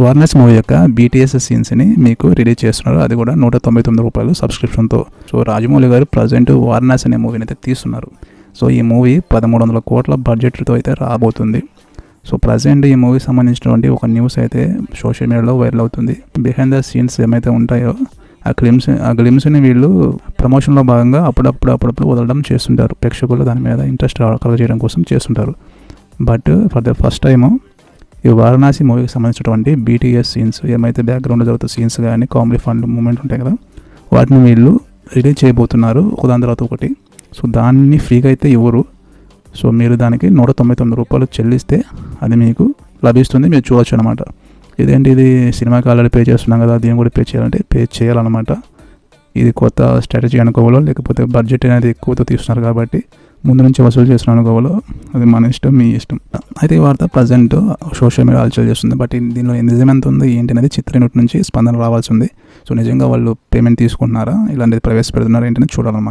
Varanasi movie యొక్క BTS సీన్స్ని మీకు release చేస్తున్నారు. అది కూడా ₹199 సబ్స్క్రిప్షన్తో. సో రాజమౌళి గారు ప్రజెంట్ వారణాసి అనే మూవీని అయితే తీస్తున్నారు. సో ఈ మూవీ 1300 కోట్ల బడ్జెట్తో అయితే రాబోతుంది. సో ప్రజెంట్ ఈ మూవీకి సంబంధించినటువంటి ఒక న్యూస్ అయితే సోషల్ మీడియాలో వైరల్ అవుతుంది. బిహైండ్ ద సీన్స్ ఏమైతే ఉంటాయో ఆ గ్లిమ్స్ని వీళ్ళు ప్రమోషన్లో భాగంగా అప్పుడప్పుడు వదలడం చేస్తుంటారు. ప్రేక్షకులు దాని మీద ఇంట్రెస్ట్ కలగజేయడం కోసం చేస్తుంటారు. But for the first time ఈ వారణాసి మూవీకి సంబంధించినటువంటి బీటీఎస్ సీన్స్ ఏమైతే బ్యాక్గ్రౌండ్లో జరుగుతున్న సీన్స్ కానీ కామెడీ ఫండ్ మూమెంట్ ఉంటాయి కదా, వాటిని వీళ్ళు రిలీజ్ చేయబోతున్నారు ఒకదాని తర్వాత ఒకటి. సో దాన్ని ఫ్రీగా అయితే ఇవ్వరు. సో మీరు దానికి ₹199 చెల్లిస్తే అది మీకు లభిస్తుంది, మీరు చూడొచ్చు అనమాట. ఇదేంటి ఇది సినిమాకి ఆల్రెడీ పే చేస్తున్నాం కదా, దీన్ని కూడా పే చేయాలంటే పే చేయాలన్నమాట. ఇది కొత్త స్ట్రాటజీ అనుకోవాలో లేకపోతే బడ్జెట్ అనేది ఎక్కువతో తీస్తున్నారు కాబట్టి ముందు నుంచి వసూలు చేస్తున్నాను అనుకోవాలో అది మన ఇష్టం, మీ ఇష్టం. అయితే ఈ వార్త ప్రజెంట్ సోషల్ మీడియా హల్చల్ చేస్తుంది. బట్ దీనిలో నిజమెంత ఉంది ఏంటి అనేది చిత్రయూనిట్ నుంచి స్పందన రావాల్సి ఉంది. సో నిజంగా వాళ్ళు పేమెంట్ తీసుకుంటున్నారా, ఇలాంటిది ప్రవేశపెడుతున్నారా ఏంటనేది చూడాలన్నమాట.